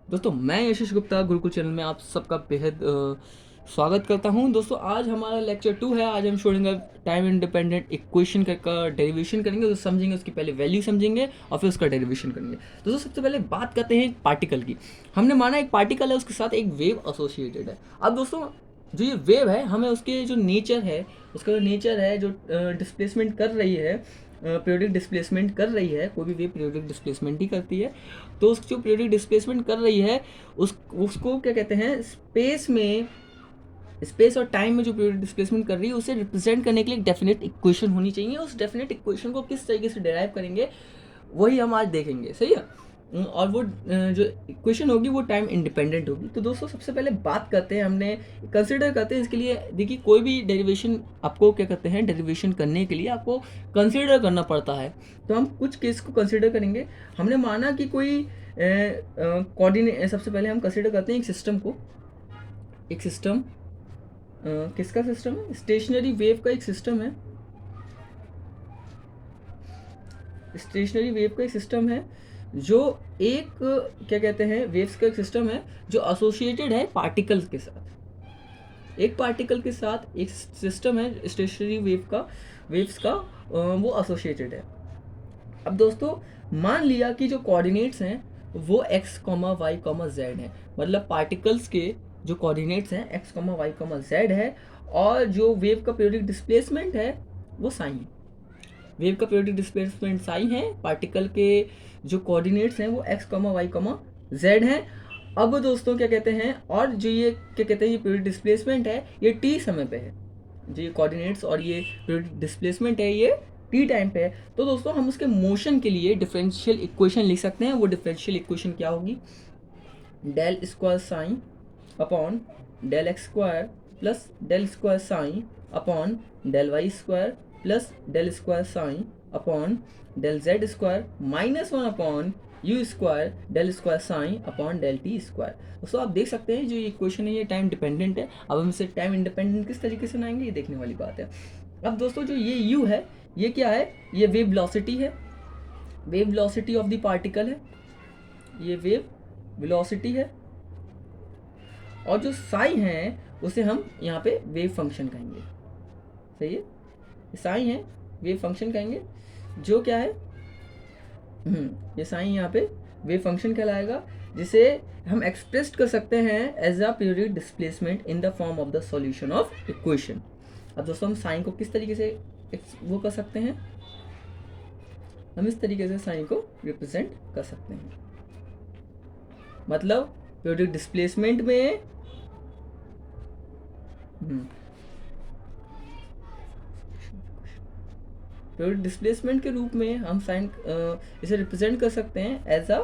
दोस्तों मैं यशीश गुप्ता गुरुकुल चैनल में आप सबका बेहद स्वागत करता हूं। दोस्तों आज हमारा लेक्चर 2 है। आज हम छोड़ेंगे टाइम इंडिपेंडेंट इक्वेशन का डेरिवेशन करेंगे, तो समझेंगे उसकी पहले वैल्यू समझेंगे और फिर उसका डेरिवेशन करेंगे। दोस्तों सबसे पहले बात करते हैं एक पार्टिकल की। हमने माना एक पार्टिकल है, उसके साथ एक वेव एसोसिएटेड है। अब दोस्तों जो ये वेव है, हमें उसके जो नेचर है, उसका जो नेचर है, जो डिस्प्लेसमेंट कर रही है, पीरियोडिक डिस्प्लेसमेंट कर रही है, कोई भी वेव पीरियोडिक डिस्प्लेसमेंट ही करती है। तो उस जो पीरियोडिक डिस्प्लेसमेंट कर रही है उसको क्या कहते हैं, स्पेस और टाइम में जो पीरियोडिक डिस्प्लेसमेंट कर रही है उसे रिप्रेजेंट करने के लिए एक डेफिनेट इक्वेशन होनी चाहिए। उस डेफिनेट इक्वेशन को किस तरीके से डिराइव करेंगे वही हम आज देखेंगे, सही है। और वो जो इक्वेशन होगी वो टाइम इंडिपेंडेंट होगी। तो दोस्तों सबसे पहले बात करते हैं, हमने कंसिडर करते हैं इसके लिए। देखिए कोई भी डेरिवेशन आपको क्या करते हैं, डेरिवेशन करने के लिए आपको कंसिडर करना पड़ता है। तो हम कुछ केस को कंसिडर करेंगे। हमने माना कि कोई कोऑर्डिनेट, सबसे पहले हम कंसिडर करते हैं एक सिस्टम को। एक सिस्टम किसका सिस्टम है? स्टेशनरी वेव का एक सिस्टम है। स्टेशनरी वेव का एक सिस्टम है जो एक क्या कहते हैं, वेव्स का एक सिस्टम है जो एसोसिएटेड है पार्टिकल्स के साथ। एक पार्टिकल के साथ एक सिस्टम है स्टेशनरी वेव्स का, वो एसोसिएटेड है। अब दोस्तों मान लिया कि जो कोऑर्डिनेट्स हैं वो x, y, z है। मतलब पार्टिकल्स के जो कोऑर्डिनेट्स हैं x, y, z है, और जो वेव का पीरियोडिक डिस्प्लेसमेंट है वो साइन है। वेव का पीरियोडिक डिस्प्लेसमेंट साइन है, पार्टिकल के जो कोऑर्डिनेट्स हैं वो x, y, z हैं। अब दोस्तों क्या कहते हैं, और जो ये क्या कहते हैं, ये पीरियोडिक डिस्प्लेसमेंट है ये t समय पे है। जो ये कोऑर्डिनेट्स और ये पीरियोडिक डिस्प्लेसमेंट है ये t टाइम पे है। तो दोस्तों हम उसके मोशन के लिए डिफरेंशियल इक्वेशन लिख सकते हैं। वो डिफरेंशियल इक्वेशन क्या होगी? Del square psi upon del x square plus del square psi upon del Y square plus del square psi upon del Z square -1 upon U square del square psi upon del T square. दोस्तों आप देख सकते हैं जो ये equation है ये time dependent है। अब हम इसे टाइम इंडिपेंडेंट किस तरीके से बनाएंगे ये देखने वाली बात है। अब दोस्तों जो ये u है ये क्या है? ये वेव वेलोसिटी है, wave velocity of the particle है, ये वेव वेलोसिटी है। और जो साई है उसे हम यहाँ पे वेव फंक्शन कहेंगे, सही है। साई है वेव फंक्शन कहेंगे, जो क्या है, ये साइन यहाँ पे वेव फंक्शन कहलाएगा, जिसे हम एक्सप्रेस कर सकते हैं as a periodic displacement in the form of the solution of equation. अब दोस्तों हम साइन को किस तरीके से वो कर सकते हैं, हम इस तरीके से साइन को रिप्रेजेंट कर सकते हैं। मतलब पीरियोडिक डिस्प्लेसमेंट में पीरियोडिक डिस्प्लेसमेंट के रूप में हम साइन इसे रिप्रेजेंट कर सकते हैं as a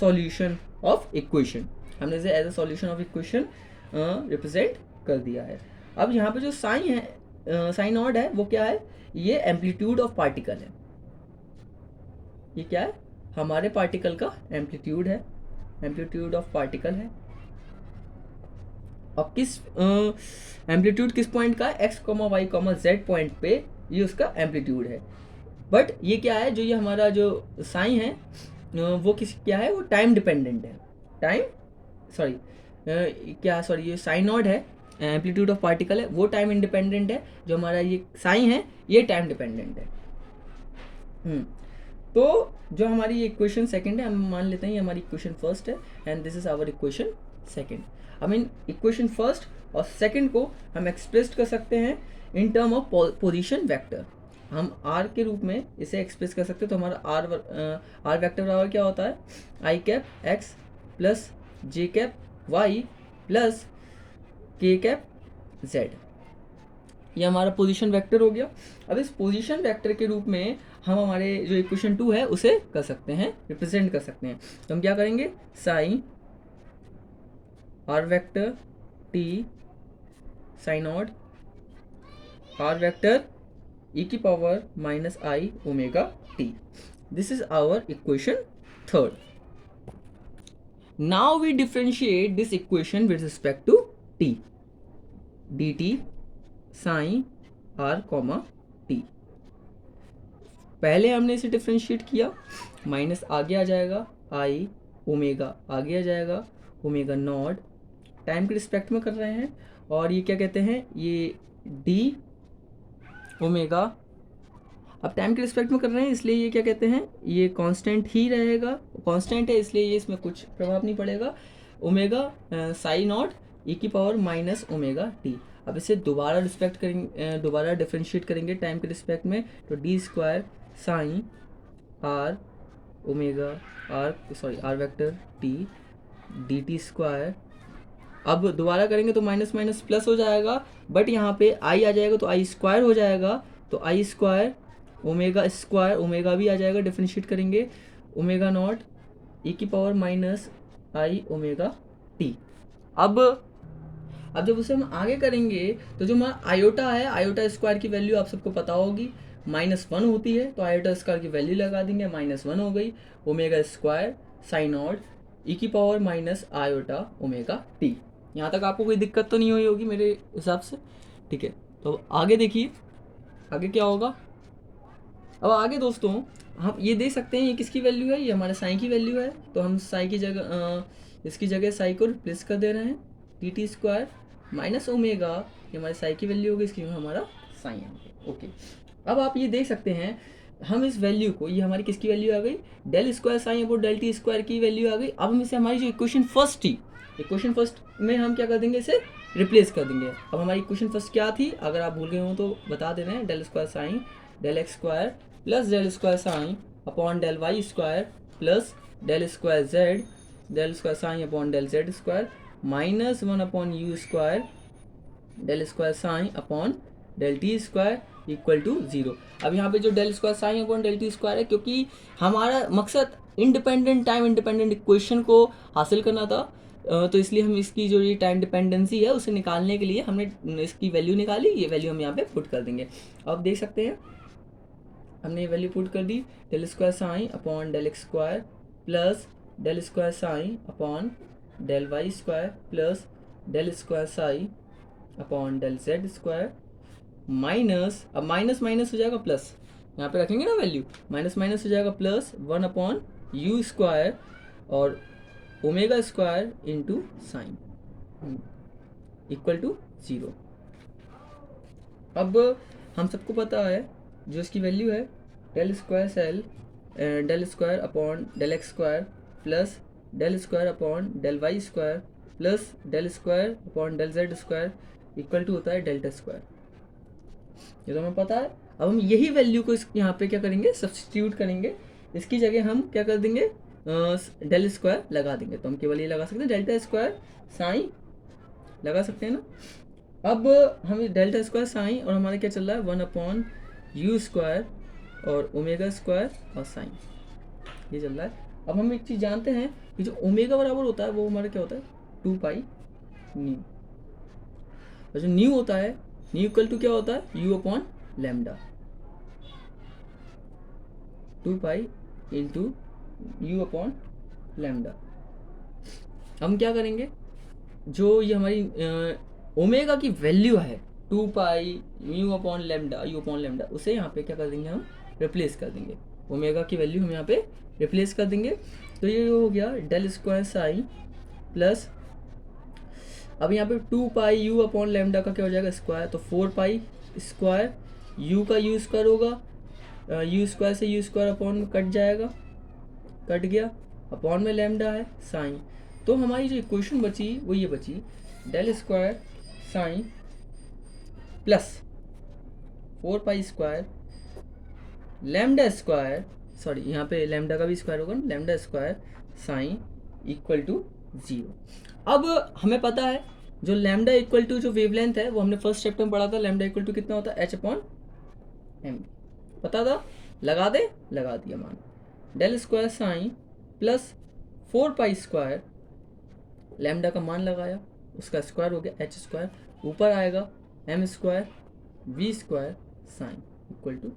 solution of equation. हमने इसे as a solution of equation represent कर दिया है। अब यहाँ पे जो साइन है, साइन ऑड है, वो क्या है? ये एम्पलीट्यूड ऑफ पार्टिकल है। ये क्या है? हमारे पार्टिकल का एम्पलीट्यूड है, एम्पलीट्यूड ऑफ पार्टिकल है। और किस एम्पलीट्यूड किस पॉइंट का? x, y, z पॉइंट पे ये उसका एम्पलीट्यूड है। बट ये क्या है, जो ये हमारा जो साइन है वो किस क्या है, वो टाइम डिपेंडेंट है। टाइम सॉरी क्या सॉरी ये साइन नॉट है, एम्पलीट्यूड ऑफ पार्टिकल है, वो टाइम इंडिपेंडेंट है। जो हमारा ये साइन है ये टाइम डिपेंडेंट है। तो जो हमारी ये इक्वेशन सेकंड है, हम मान लेते हैं ये हमारी इक्वेशन फर्स्ट है and this is our equation second. हम इन इक्वेशन फर्स्ट और सेकंड को हम एक्सप्रेस कर सकते हैं in term of position vector. हम r के रूप में इसे एक्सप्रेस कर सकते हैं। तो हमारा r वेक्टर बराबर क्या होता है? आई कैप x प्लस जे कैप y प्लस के कैप z। ये हमारा पोजीशन वेक्टर हो गया। अब इस पोजीशन वेक्टर के रूप में हम हमारे जो इक्वेशन 2 है उसे कर सकते हैं, रिप्रेजेंट कर सकते हैं। तो हम क्या करेंगे? Psi R vector T psi odd R vector e की power minus I omega T. This is our equation third. Now we differentiate this equation with respect to t dt psi R comma T. पहले हमने इसे differentiate किया, minus आगे आ जाएगा, आई omega आगे आ जाएगा, omega naught, time के रिस्पेक्ट में कर रहे हैं, और ये क्या कहते हैं, ये डी ओमेगा, अब टाइम के रिस्पेक्ट में कर रहे हैं इसलिए ये क्या कहते हैं, ये कांस्टेंट ही रहेगा, कांस्टेंट है इसलिए ये इसमें कुछ प्रभाव नहीं पड़ेगा, ओमेगा साई नॉट ई की पावर माइनस ओमेगा टी। अब इसे दोबारा रिस्पेक्ट करेंगे, दोबारा डिफ्रेंशिएट करेंगे टाइम के रिस्पेक्ट में, तो D square psi R omega R vector T D T square. अब दोबारा करेंगे तो माइनस माइनस प्लस हो जाएगा, बट यहाँ पे आई आ जाएगा तो आई स्क्वायर हो जाएगा, तो आई स्क्वायर ओमेगा भी आ जाएगा, डिफ्रेंशिएट करेंगे, ओमेगा नॉट ई की power minus I omega T. अब जब उसे हम आगे करेंगे तो जो हमारा आयोटा है, आयोटा स्क्वायर की वैल्यू आप सबको पता होगी -1 होती है, तो आयोटा स्क्वायर की वैल्यू लगा देंगे, -1 हो गई, ओमेगा स्क्वायर साइन नॉट ई की power minus iota omega T. यहाँ तक आपको कोई दिक्कत तो नहीं हुई होगी मेरे हिसाब से, ठीक है। तो आगे देखिए आगे क्या होगा। अब आगे दोस्तों हम ये देख सकते हैं ये किसकी वैल्यू है, ये हमारे साइन की वैल्यू है, तो हम साइन की जगह इसकी जगह साइन को रिप्लेस कर दे रहे हैं, T T square minus omega, ये हमारे साइन की वैल्यू होगी, इसकी हमारा साइन है, ओके। अब आप ये देख सकते हैं हम इस वैल्यू को, ये हमारी किसकी वैल्यू आ गई, del square psi upon del T square की वैल्यू आ गई। अब हम इसे हमारी जो इक्वेशन फर्स्ट थी, इक्वेशन फर्स्ट में हम क्या कर देंगे, इसे रिप्लेस कर देंगे। अब हमारी इक्वेशन फर्स्ट क्या थी, अगर आप भूल गए हो तो बता दे रहे हैं, del square psi del x square plus del square psi upon del Y square plus del square psi upon del Z square -1 upon U square del square psi upon del T square equal to 0। अब यहाँ पे जो del square psi upon del T square है, क्योंकि हमारा मकसद independent time independent equation को हासिल करना था, तो इसलिए हम इसकी जो ये टाइम डिपेंडेंसी है उसे निकालने के लिए हमने इसकी वैल्यू निकाली, ये वैल्यू हम यहाँ पे पुट कर देंगे। अब देख सकते हैं हमने ये वैल्यू पुट कर दी, del square psi upon del x square plus del square psi upon del Y square plus del square psi upon del Z square minus, अब माइनस माइनस हो जाएगा प्लस, यहाँ पे रखेंगे ना वैल्यू, माइनस माइनस हो जाएगा प्लस 1 अपॉन यू स्क्वायर और omega square into psi equal to 0। अब हम सबको पता है जो इसकी वैल्यू है, del square upon del x square plus del square upon del Y square plus del square upon del Z square equal to होता है डेल्टा स्क्वायर, ये तो हमें पता है। अब हम यही वैल्यू को यहाँ पे क्या करेंगे, सब्स्टिट्यूट करेंगे, इसकी जगह हम क्या कर देंगे, डेल स्क्वायर लगा देंगे, तो हम केवल ये लगा सकते हैं डेल्टा स्क्वायर साइन लगा सकते हैं ना। अब हम डेल्टा स्क्वायर साइन और हमारा क्या चल रहा है 1 अपॉन यू स्क्वायर और ओमेगा स्क्वायर और साइन, ये चल रहा है। अब हम एक चीज़ जानते हैं कि जो ओमेगा बराबर होता है वो हमारा क्या होता है 2 पाई न्यू, और जो न्यू होता है न्यू इक्वल टू क्या होता है you upon lambda, 2 pi into you upon lambda. हम क्या करेंगे, जो ये हमारी ओमेगा की वैल्यू है 2 पाई यू अपॉन लैम्डा, उसे यहाँ पे क्या कर देंगे, हम रिप्लेस कर देंगे, ओमेगा की वैल्यू हम यहाँ पे रिप्लेस कर देंगे, तो ये हो गया डेल स्क्वायर साइन प्लस, अब यहाँ पे 2 पाई यू अपॉन लैम्डा का क्या हो जाएगा स्क्वायर, तो 4 पाई स्क्वायर यू का यू स्क्वायर होगा, यू स्क्वायर से यू स्क्वायर अपॉन में कट जाएगा, कट गया, अपॉन में लैम्डा है साइन, तो हमारी जो इक्वेशन बची वो ये बची, del square psi plus 4 pi square lambda square, sorry यहाँ पे लैम्डा का भी स्क्वायर होगा ना, lambda square psi equal to 0। अब हमें पता है जो लैम्डा इक्वल टू जो वेवलेंथ है वो हमने फर्स्ट चैप्टर में पढ़ा था, लैम्डा इक्वल टू कितना होता है h अपॉन m, पता था, लगा दिया मान, del square psi plus 4 pi square lambda का मान लगाया, उसका स्क्वायर हो गया h स्क्वायर, ऊपर आएगा m square v square psi equal to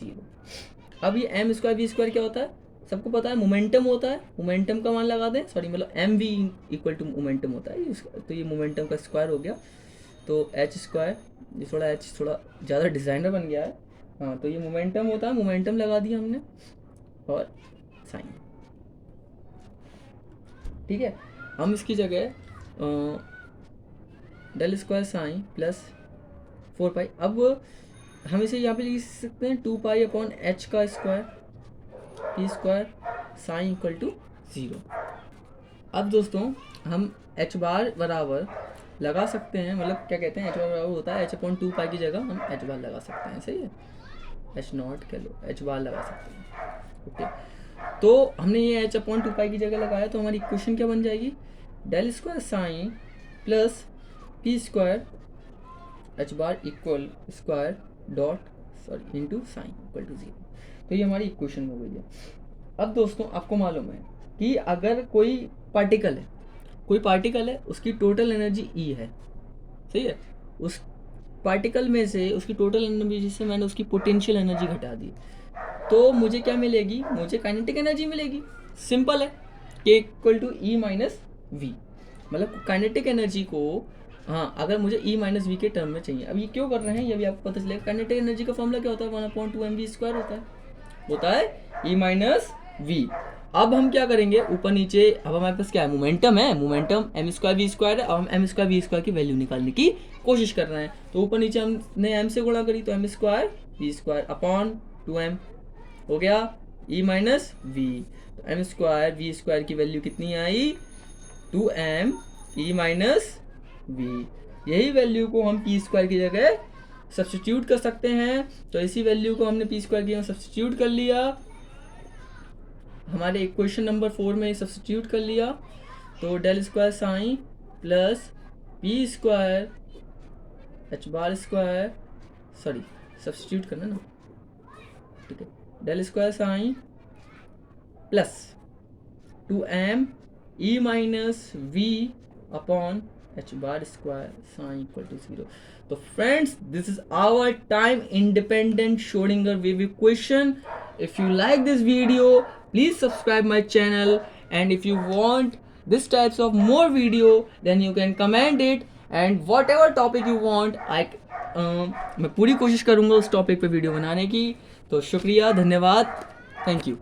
0। अब ये m स्क्वायर v स्क्वायर क्या होता है, सबको पता है मोमेंटम होता है, मोमेंटम का मान लगा दें, सॉरी मतलब m v equal to momentum होता है, तो ये मोमेंटम का स्क्वायर हो गया, तो एच स्क्वायर, ये थोड़ा ज़्यादा डिज़ाइनर बन गया है, हाँ, तो ये मोमेंटम होता है, मोमेंटम लगा दिया हमने और साइन, ठीक है। हम इसकी जगह del square psi plus 4 pi, अब हम इसे यहाँ पे लिख सकते हैं 2 पाई अपॉन एच का square p square psi equal to 0। अब दोस्तों हम एच बार बराबर लगा सकते हैं, मतलब क्या कहते हैं, एच बार बराबर होता है एच अपॉन 2 पाई की जगह हम एच बार लगा सकते हैं, सही है, एच नॉट कह लो, एच बार लगा सकते हैं। ओके, तो हमने ये एच अपॉन 2 पाई की जगह लगाया, तो हमारी इक्वेशन क्या बन जाएगी, del square psi plus p square h bar equal square dot into psi equal to 0। तो ये हमारी इक्वेशन हो गई है। अब दोस्तों आपको मालूम है कि अगर कोई पार्टिकल है उसकी टोटल एनर्जी ई है, सही है, उस पार्टिकल में से उसकी टोटल एनर्जी से मैंने उसकी पोटेंशियल एनर्जी घटा दी, तो मुझे क्या मिलेगी, मुझे काइनेटिक एनर्जी मिलेगी। सिंपल है, k equal to e minus v, मतलब काइनेटिक एनर्जी को, हाँ, अगर मुझे ई माइनस वी के टर्म में चाहिए। अब ये क्यों कर रहे हैं ये भी आपको पता चलेगा। काइनेटिक एनर्जी का फॉर्मूला क्या होता है, 1/2mv² होता है ई माइनस वी। अब हम क्या करेंगे, ऊपर नीचे, अब हमारे पास क्या है, मोमेंटम है, मोमेंटम m²v² है, अब हम m²v² की वैल्यू निकालने की कोशिश कर रहे हैं। तो ऊपर नीचे हमने m से गुणा करी, तो m²v² अपॉन 2m हो गया e माइनस वी। तो m²v² की वैल्यू कितनी आई, 2m e माइनस वी। यही वैल्यू को हम p² की जगह सब्स्टिट्यूट कर सकते हैं। तो इसी वैल्यू को हमने p² की जगह सब्स्टिट्यूट कर लिया, हमारे इक्वेशन नंबर 4 में सब्स्टिट्यूट कर लिया। तो del square psi plus p square h bar square, sorry substitute करना ना, ठीक है, del square psi plus 2m e minus v upon h bar square psi equal to 0। तो friends, this is our time independent Schrödinger wave equation. If you like this video, please subscribe my channel, and if you want this types of more video, then you can comment it, and whatever topic you want, मैं पूरी कोशिश करूँगा उस topic पे video बनाने की। तो शुक्रिया, धन्यवाद, थैंक यू।